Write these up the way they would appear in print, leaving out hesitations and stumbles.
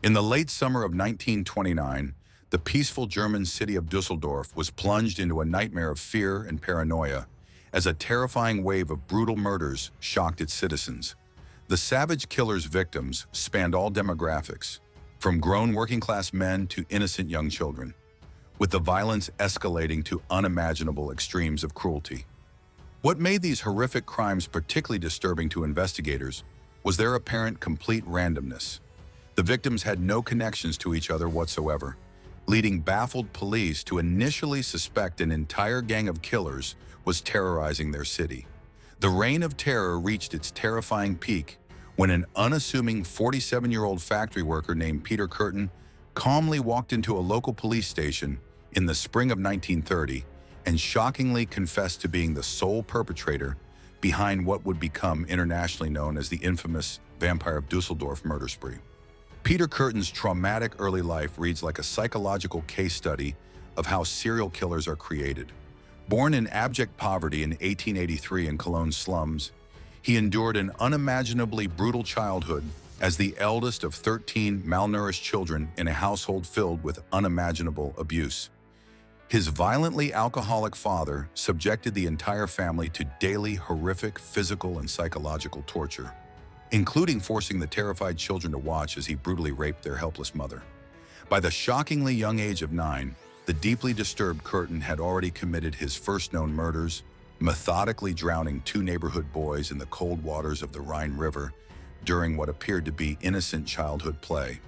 In the late summer of 1929, the peaceful German city of Düsseldorf was plunged into a nightmare of fear and paranoia as a terrifying wave of brutal murders shocked its citizens. The savage killer's victims spanned all demographics, from grown working-class men to innocent young children, with the violence escalating to unimaginable extremes of cruelty. What made these horrific crimes particularly disturbing to investigators was their apparent complete randomness. The victims had no connections to each other whatsoever, leading baffled police to initially suspect an entire gang of killers was terrorizing their city. The reign of terror reached its terrifying peak when an unassuming 47-year-old factory worker named Peter Kürten calmly walked into a local police station in the spring of 1930 and shockingly confessed to being the sole perpetrator behind what would become internationally known as the infamous Vampire of Düsseldorf murder spree. Peter Kürten's traumatic early life reads like a psychological case study of how serial killers are created. Born in abject poverty in 1883 in Cologne's slums, he endured an unimaginably brutal childhood as the eldest of 13 malnourished children in a household filled with unimaginable abuse. His violently alcoholic father subjected the entire family to daily horrific physical and psychological torture, including forcing the terrified children to watch as he brutally raped their helpless mother. By the shockingly young age of 9, the deeply disturbed Kürten had already committed his first known murders, methodically drowning 2 neighborhood boys in the cold waters of the Rhine River during what appeared to be innocent childhood play.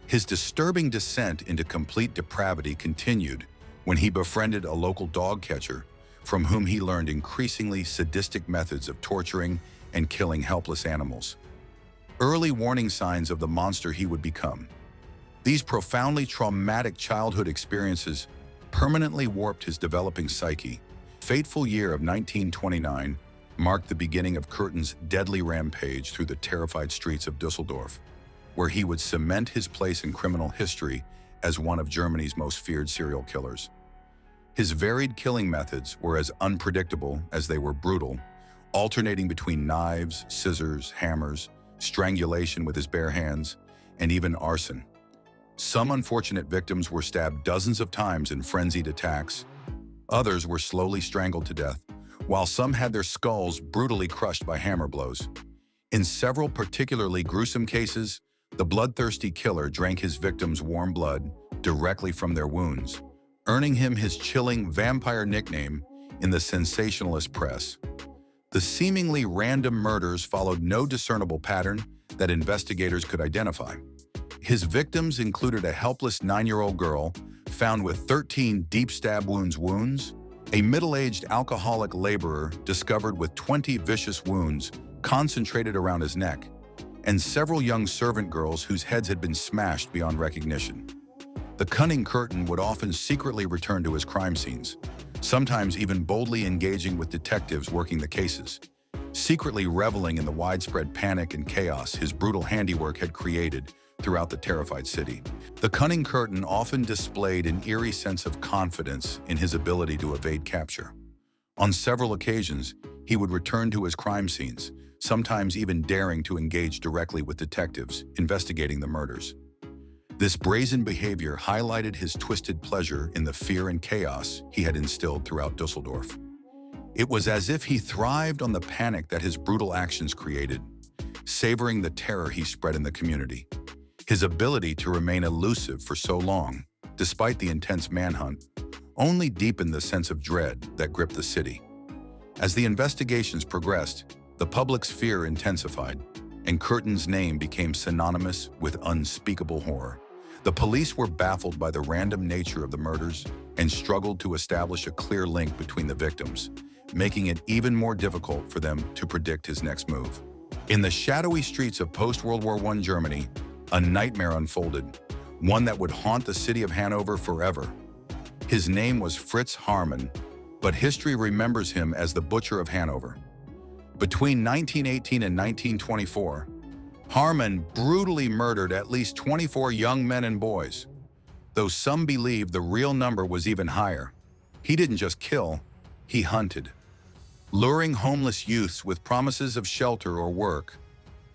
His disturbing descent into complete depravity continued when he befriended a local dog catcher from whom he learned increasingly sadistic methods of torturing and killing helpless animals. Early warning signs of the monster he would become. These profoundly traumatic childhood experiences permanently warped his developing psyche. Fateful year of 1929 marked the beginning of Kürten's deadly rampage through the terrified streets of Düsseldorf, where he would cement his place in criminal history as one of Germany's most feared serial killers. His varied killing methods were as unpredictable as they were brutal, alternating between knives, scissors, hammers, strangulation with his bare hands, and even arson. Some unfortunate victims were stabbed dozens of times in frenzied attacks. Others were slowly strangled to death, while some had their skulls brutally crushed by hammer blows. In several particularly gruesome cases, the bloodthirsty killer drank his victims' warm blood directly from their wounds, earning him his chilling vampire nickname in the sensationalist press. The seemingly random murders followed no discernible pattern that investigators could identify. His victims included a helpless 9-year-old girl found with 13 deep stab wounds, a middle-aged alcoholic laborer discovered with 20 vicious wounds concentrated around his neck, and several young servant girls whose heads had been smashed beyond recognition. The cunning Kürten would often secretly return to his crime scenes, sometimes even boldly engaging with detectives working the cases, secretly reveling in the widespread panic and chaos his brutal handiwork had created throughout the terrified city. The cunning Kürten often displayed an eerie sense of confidence in his ability to evade capture. On several occasions, he would return to his crime scenes, sometimes even daring to engage directly with detectives investigating the murders. This brazen behavior highlighted his twisted pleasure in the fear and chaos he had instilled throughout Düsseldorf. It was as if he thrived on the panic that his brutal actions created, savoring the terror he spread in the community. His ability to remain elusive for so long, despite the intense manhunt, only deepened the sense of dread that gripped the city. As the investigations progressed, the public's fear intensified, and Kürten's name became synonymous with unspeakable horror. The police were baffled by the random nature of the murders and struggled to establish a clear link between the victims, making it even more difficult for them to predict his next move. In the shadowy streets of post-World War I Germany, a nightmare unfolded, one that would haunt the city of Hanover forever. His name was Fritz Haarmann, but history remembers him as the Butcher of Hanover. Between 1918 and 1924, Haarmann brutally murdered at least 24 young men and boys. Though some believe the real number was even higher, he didn't just kill, he hunted. Luring homeless youths with promises of shelter or work,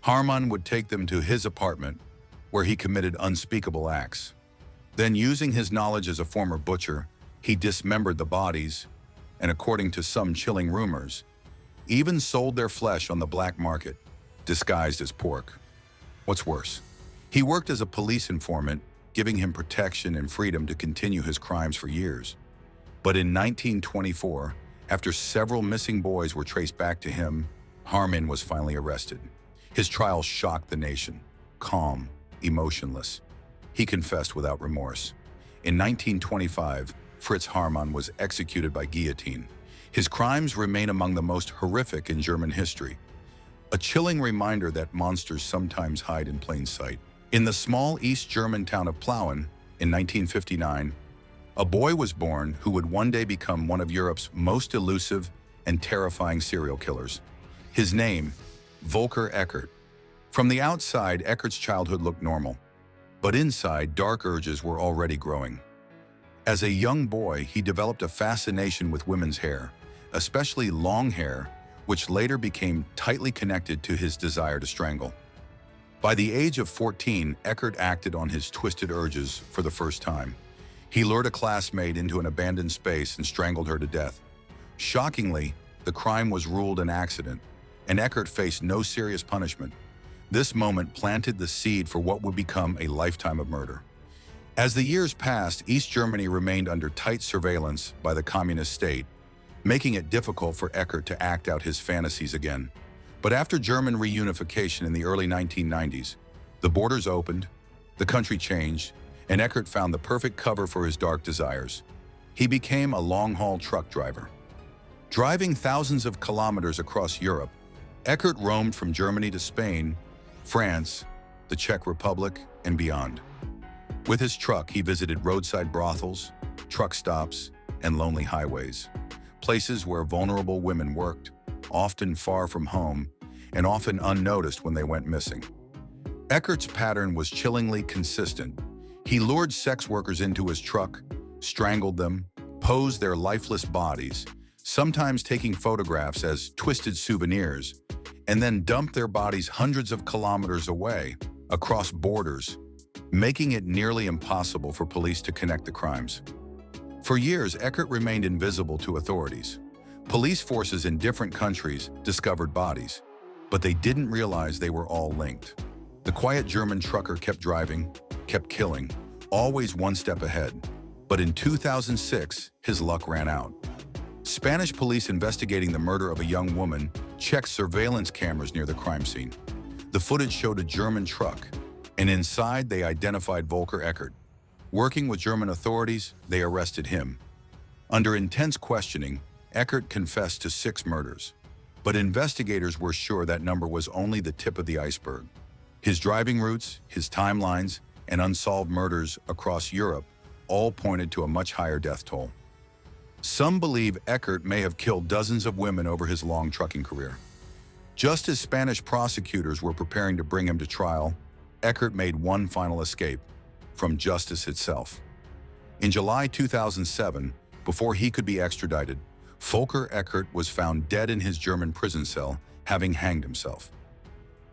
Haarmann would take them to his apartment, where he committed unspeakable acts. Then, using his knowledge as a former butcher, he dismembered the bodies, and according to some chilling rumors, even sold their flesh on the black market, disguised as pork. What's worse, he worked as a police informant, giving him protection and freedom to continue his crimes for years. But in 1924, after several missing boys were traced back to him, Harmon was finally arrested. His trial shocked the nation. Calm, emotionless, he confessed without remorse. In 1925, Fritz Harman was executed by guillotine. His crimes remain among the most horrific in German history, a chilling reminder that monsters sometimes hide in plain sight. In the small East German town of Plauen, in 1959, a boy was born who would one day become one of Europe's most elusive and terrifying serial killers. His name, Volker Eckert. From the outside, Eckert's childhood looked normal, but inside, dark urges were already growing. As a young boy, he developed a fascination with women's hair, especially long hair, which later became tightly connected to his desire to strangle. By the age of 14, Eckert acted on his twisted urges for the first time. He lured a classmate into an abandoned space and strangled her to death. Shockingly, the crime was ruled an accident, and Eckert faced no serious punishment. This moment planted the seed for what would become a lifetime of murder. As the years passed, East Germany remained under tight surveillance by the communist state, making it difficult for Eckert to act out his fantasies again. But after German reunification in the early 1990s, the borders opened, the country changed, and Eckert found the perfect cover for his dark desires. He became a long-haul truck driver. Driving thousands of kilometers across Europe, Eckert roamed from Germany to Spain, France, the Czech Republic, and beyond. With his truck, he visited roadside brothels, truck stops, and lonely highways, places where vulnerable women worked, often far from home, and often unnoticed when they went missing. Eckert's pattern was chillingly consistent. He lured sex workers into his truck, strangled them, posed their lifeless bodies, sometimes taking photographs as twisted souvenirs, and then dumped their bodies hundreds of kilometers away, across borders, making it nearly impossible for police to connect the crimes. For years, Eckert remained invisible to authorities. Police forces in different countries discovered bodies, but they didn't realize they were all linked. The quiet German trucker kept driving, kept killing, always one step ahead. But in 2006, his luck ran out. Spanish police investigating the murder of a young woman checked surveillance cameras near the crime scene. The footage showed a German truck, and inside they identified Volker Eckert. Working with German authorities, they arrested him. Under intense questioning, Eckert confessed to 6 murders. But investigators were sure that number was only the tip of the iceberg. His driving routes, his timelines, and unsolved murders across Europe all pointed to a much higher death toll. Some believe Eckert may have killed dozens of women over his long trucking career. Just as Spanish prosecutors were preparing to bring him to trial, Eckert made one final escape from justice itself. In July 2007, before he could be extradited, Volker Eckert was found dead in his German prison cell, having hanged himself.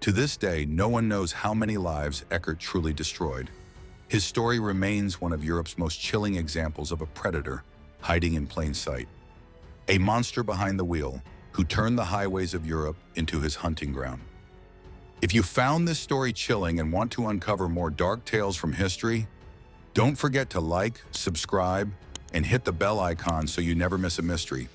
To this day, no one knows how many lives Eckert truly destroyed. His story remains one of Europe's most chilling examples of a predator hiding in plain sight. A monster behind the wheel who turned the highways of Europe into his hunting ground. If you found this story chilling and want to uncover more dark tales from history, don't forget to like, subscribe, and hit the bell icon so you never miss a mystery.